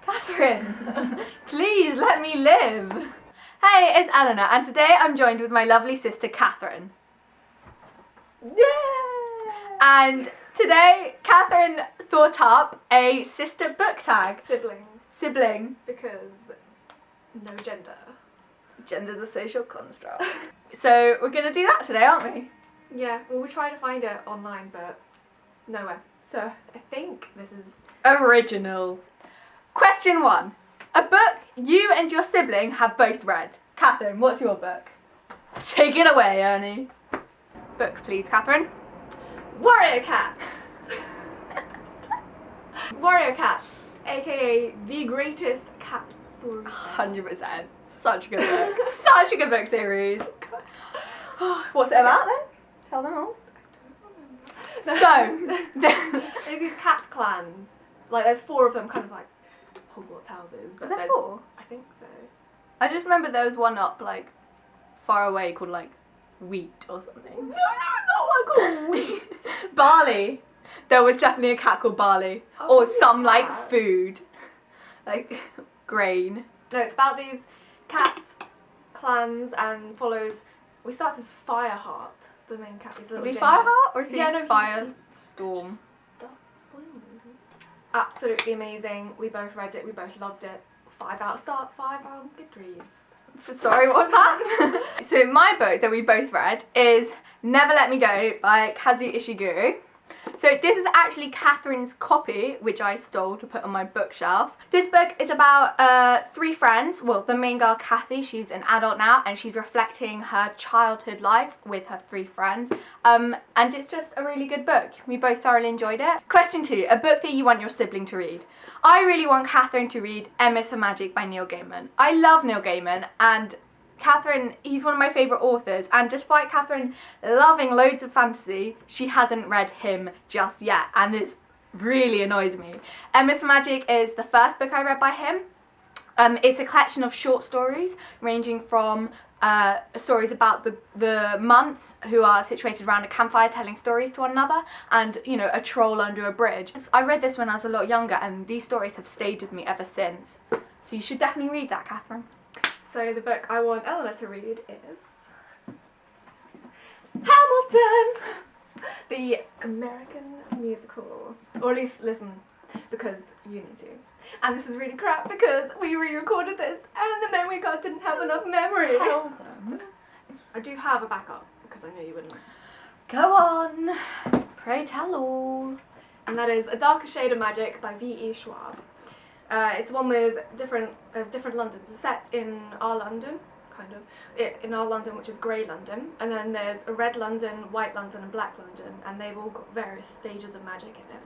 Catherine, please let me live. Hey, it's Eleanor, and today I'm joined with my lovely sister Catherine. Yeah! And today Catherine thought up a sister book tag. Sibling. Because no gender. Gender's a social construct. So we're going to do that today, aren't we? Yeah, well, we tried to find it online, but nowhere. So I think this is original. Question 1. A book you and your sibling have both read. Catherine, what's your book? Take it away, Ernie. Book, please, Catherine. Warrior Cats! Warrior Cats, aka the greatest cat story. 100%. Such a good book. Such a good book series. What's it about then? Tell them all. So, there's these cat clans. Like, there's 4 of them, kind of like Hogwarts houses. Is there 4? I think so. I just remember there was one up, like, far away called, like, Wheat or something. No, not one called Wheat. Barley. There was definitely a cat called Barley. Or some, cat. like, food. Like, grain. No, it's about these cat clans and follows. We start as Fireheart, the main cat. Is he Fireheart or is he Firestorm? Firestorm? Absolutely amazing. We both read it. We both loved it. 5 out of 5 on Goodreads. Sorry, what was that? So my book that we both read is Never Let Me Go by Kazu Ishiguro. So this is actually Catherine's copy, which I stole to put on my bookshelf. This book is about 3 friends. Well, the main girl, Kathy, she's an adult now, and she's reflecting her childhood life with her 3 friends. And it's just a really good book. We both thoroughly enjoyed it. Question 2, a book that you want your sibling to read. I really want Catherine to read M is for Magic by Neil Gaiman. I love Neil Gaiman, and Catherine, he's one of my favourite authors, and despite Catherine loving loads of fantasy, she hasn't read him just yet, and this really annoys me. M is for Magic is the first book I read by him. It's a collection of short stories ranging from stories about the months who are situated around a campfire telling stories to one another, and, you know, a troll under a bridge. I read this when I was a lot younger, and these stories have stayed with me ever since. So you should definitely read that, Catherine. So the book I want Eleanor to read is Hamilton, the American musical. Or at least listen, because you need to. And this is really crap because we re-recorded this and the memory card didn't have enough memory. Tell them. I do have a backup because I know you wouldn't. Go on. Pray tell all. And that is A Darker Shade of Magic by V.E. Schwab. It's one with different Londons. It's set in our London, kind of. In our London, which is grey London. And then there's a red London, white London and black London. And they've all got various stages of magic in it.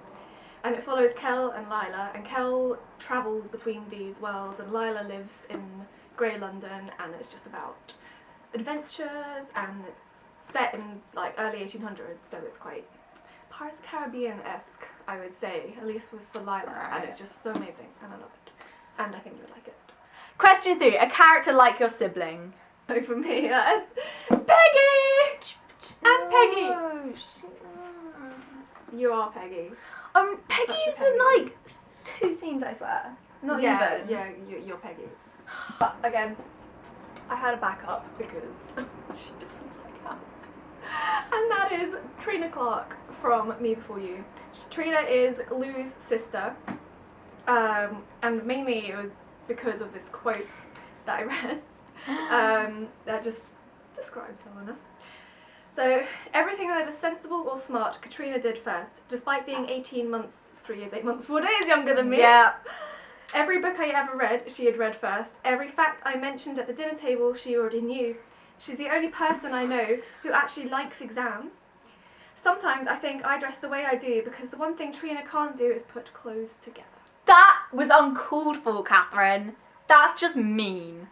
And it follows Kel and Lila. And Kel travels between these worlds. And Lila lives in grey London. And it's just about adventures. And it's set in like early 1800s. So it's quite Pirates of the Caribbean-esque, I would say, at least for Lila, right. And it's just so amazing, and I love it, and I think you would like it. Question 3, a character like your sibling. So for me, that's Peggy! And Peggy! You are Peggy. Peggy's in like 2 scenes, I swear. Not even. Yeah, you're Peggy. But again, I had a backup because she doesn't like that. And that is Trina Clark from Me Before You. Trina is Lou's sister, and mainly it was because of this quote that I read that just describes Helena. So, everything that is sensible or smart, Katrina did first, despite being 18 months, 3 years, 8 months, 4 days younger than me. Yeah. Every book I ever read, she had read first. Every fact I mentioned at the dinner table, she already knew. She's the only person I know who actually likes exams. Sometimes I think I dress the way I do because the one thing Trina can't do is put clothes together. That was uncalled for, Catherine. That's just mean.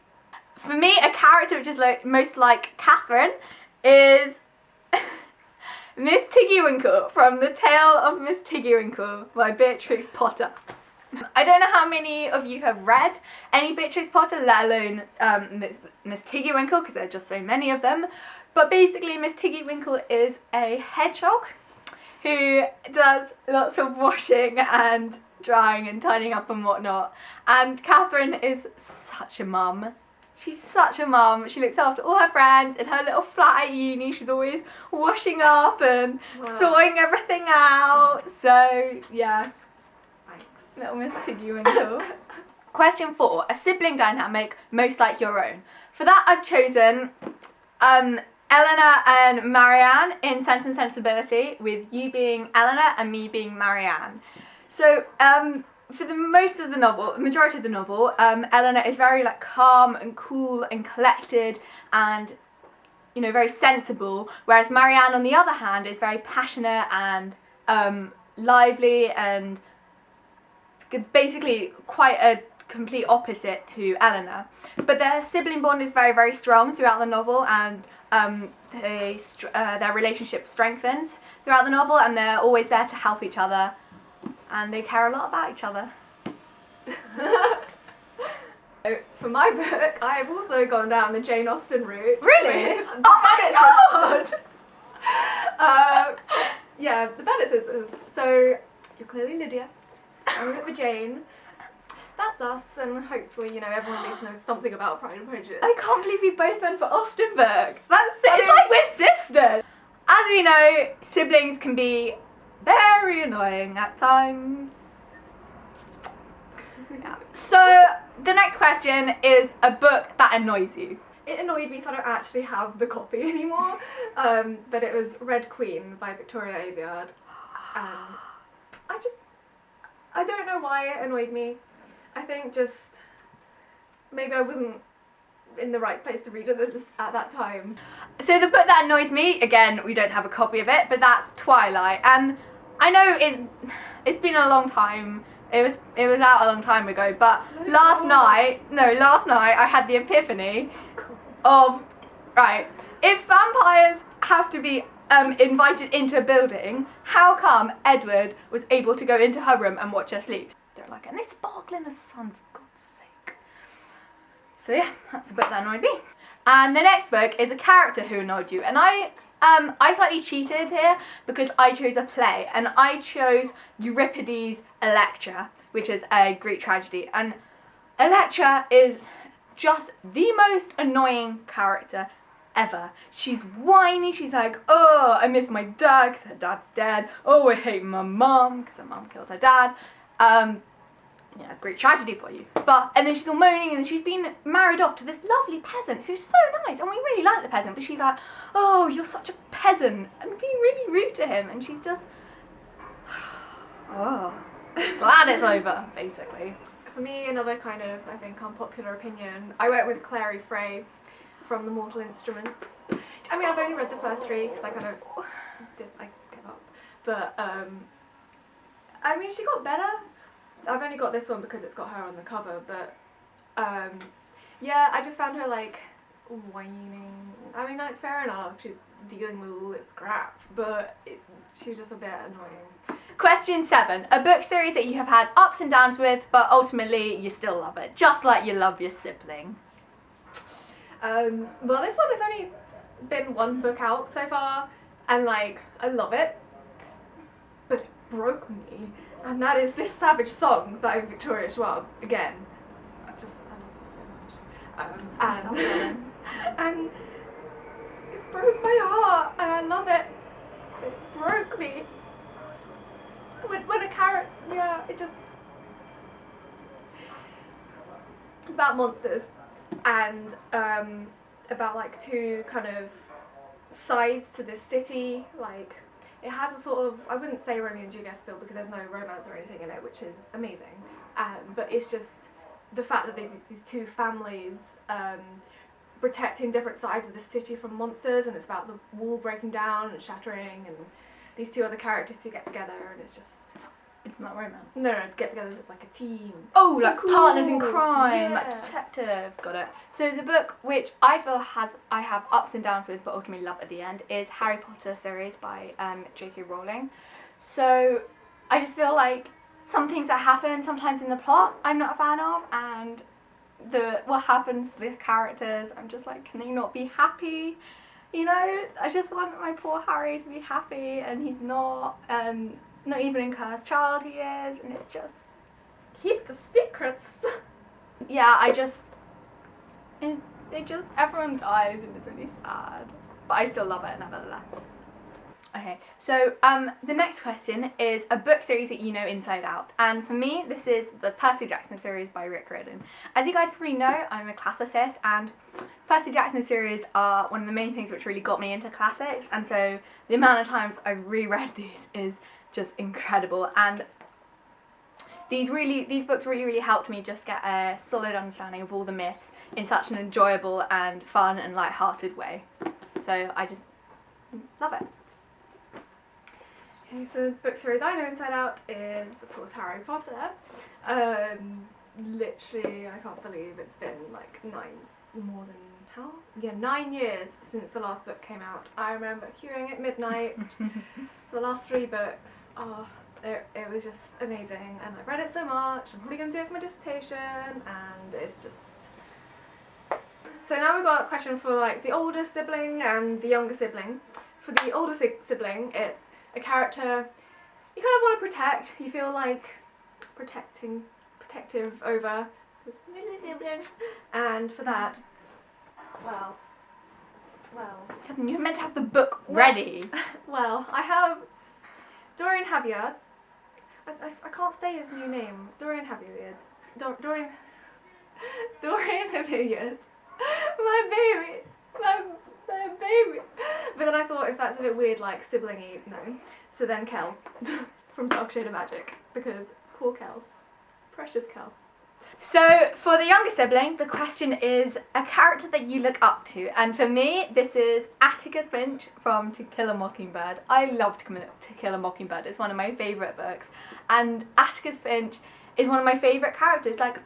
For me, a character which is most like Catherine is Miss Tiggywinkle from The Tale of Miss Tiggywinkle by Beatrix Potter. I don't know how many of you have read any Beatrix Potter, let alone Miss Tiggywinkle, because there are just so many of them. But basically, Miss Tiggywinkle is a hedgehog who does lots of washing and drying and tidying up and whatnot. And Catherine is such a mum. She's such a mum. She looks after all her friends in her little flat at uni. She's always washing up and sorting everything out. So, yeah. Thanks. Little Miss Tiggy Winkle. Question 4. A sibling dynamic most like your own. For that, I've chosen Eleanor and Marianne in Sense and Sensibility, with you being Eleanor and me being Marianne. So, for the majority of the novel, Eleanor is very like calm and cool and collected and, you know, very sensible, whereas Marianne, on the other hand, is very passionate and lively and basically quite a complete opposite to Eleanor. But their sibling bond is very, very strong throughout the novel, and their relationship strengthens throughout the novel, and they're always there to help each other, and they care a lot about each other. For my book, I have also gone down the Jane Austen route. Really? Oh my god! Yeah, the Bennett sisters. So, you're clearly Lydia. I'm with the Jane. That's us, and hopefully, you know, everyone at least knows something about Pride and Prejudice. I can't believe we both went for Austen books. That's it. It's like we're sisters. As we know, siblings can be very annoying at times. Yeah. So, the next question is a book that annoys you. It annoyed me, so I don't actually have the copy anymore. But it was Red Queen by Victoria Aveyard. I don't know why it annoyed me. I think just maybe I wasn't in the right place to read it at that time. So the book that annoys me, again, we don't have a copy of it, but that's Twilight. And I know it's been a long time. It was out a long time ago, but last night I had the epiphany of, right, if vampires have to be invited into a building, how come Edward was able to go into her room and watch her sleep? They're like, and they sparkle in the sun, for God's sake. So yeah, that's the book that annoyed me. And the next book is a character who annoyed you, and I slightly cheated here because I chose a play, and I chose Euripides' Electra, which is a Greek tragedy, and Electra is just the most annoying character ever. She's whiny, she's like, oh, I miss my dad because her dad's dead, oh, I hate my mum because her mum killed her dad. Yeah, it's a Greek tragedy for you. And then she's all moaning, and she's been married off to this lovely peasant who's so nice, and we really like the peasant, but she's like, oh, you're such a peasant, and being really rude to him, and she's just, oh, glad it's over, basically. For me, another kind of, I think, unpopular opinion, I went with Clary Frey from The Mortal Instruments. I mean, I've only read the first 3 because I kind of gave up. But, I mean, she got better. I've only got this one because it's got her on the cover, but, yeah, I just found her, like, whining. I mean, like, fair enough, she's dealing with all this crap, but she was just a bit annoying. Question 7. A book series that you have had ups and downs with, but ultimately you still love it, just like you love your sibling. Well, this one has only been 1 book out so far, and, like, I love it, but it broke me, and that is This Savage Song by Victoria Schwab. Again, I love it so much. And it broke my heart, and I love it. It broke me. When a character, yeah, it's about monsters, and about, like, 2 kind of sides to this city. Like, it has a sort of, I wouldn't say Romeo and Juliet feel because there's no romance or anything in it, which is amazing, but it's just the fact that there's these 2 families protecting different sides of the city from monsters, and it's about the wall breaking down and shattering, and these 2 other characters to get together, and it's just... It's not romance. No, get together, it's like a team. Oh, like cool. partners in crime, Yeah. like detective. Got it. So the book, which I feel I have ups and downs with, but ultimately love at the end, is Harry Potter series by J.K. Rowling. So I just feel like some things that happen sometimes in the plot I'm not a fan of, and what happens to the characters, I'm just like, can they not be happy? You know, I just want my poor Harry to be happy, and he's not. Not even in Cursed Child he is, and it's just, keep the secrets. Yeah, everyone dies and it's really sad. But I still love it nevertheless. Okay, so the next question is a book series that you know inside out. And for me, this is the Percy Jackson series by Rick Riordan. As you guys probably know, I'm a classicist, and Percy Jackson series are one of the main things which really got me into classics. And so the amount of times I've reread these is just incredible. And these books really helped me just get a solid understanding of all the myths in such an enjoyable and fun and light-hearted way. So I just love it. Okay, so the book series I know inside out is, of course, Harry Potter. Literally, I can't believe it's been like 9 years since the last book came out. I remember queuing at midnight for the last 3 books. Oh, it was just amazing, and I've read it so much. I'm probably going to do it for my dissertation, and it's just... So now we've got a question for like the older sibling and the younger sibling. For the older sibling, it's a character you kind of want to protect. You feel like protective over this little sibling, and for that, well, Catherine, you were meant to have the book ready. well, I have Dorian Havyard. I can't say his new name. Dorian Havyard. Dorian Havyard. My baby. My baby. But then I thought, if that's a bit weird, like sibling-y, no. So then Kel from Dark Shade of Magic, because poor Kel. Precious Kel. So for the younger sibling, the question is a character that you look up to, and for me this is Atticus Finch from To Kill a Mockingbird. I love To Kill a Mockingbird. It's one of my favourite books, and Atticus Finch is one of my favourite characters. Like,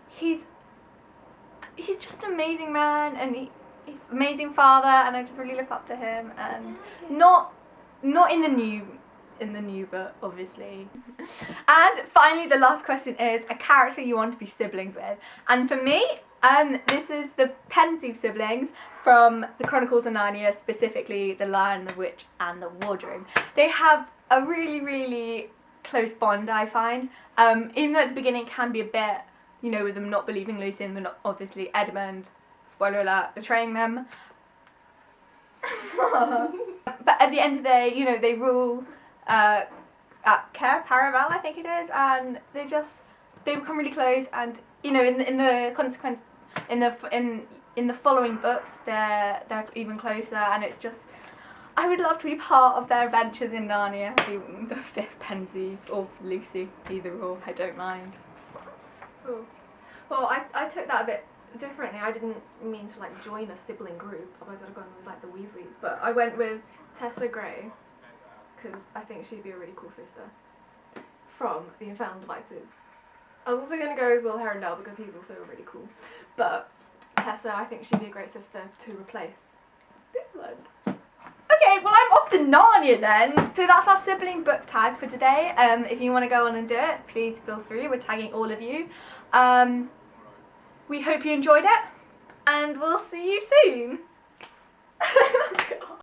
he's just an amazing man, and he's amazing father, and I just really look up to him. And not in the new book, obviously. And finally, the last question is a character you want to be siblings with. And for me, this is the Pensieve siblings from the Chronicles of Narnia, specifically The Lion, the Witch and the Wardrobe. They have a really close bond, I find. Even though at the beginning it can be a bit, you know, with them not believing Lucian, but not obviously Edmund, spoiler alert, betraying them. But at the end of the day, you know, they rule at Cair Paravel, I think it is, and they become really close. And you know, in the consequence, in the following books, they're even closer, and it's just, I would love to be part of their adventures in Narnia, the 5th Pensieve or Lucy, either or, I don't mind. Cool. Well, I took that a bit differently. I didn't mean to like join a sibling group, otherwise I'd have gone with like the Weasleys, but I went with Tessa Gray because I think she'd be a really cool sister from The Infernal Devices. I was also going to go with Will Herondale because he's also really cool, but Tessa, I think she'd be a great sister to replace this one. Okay, well I'm off to Narnia then. So that's our sibling book tag for today. If you want to go on and do it, please feel free. We're tagging all of you. We hope you enjoyed it, and we'll see you soon.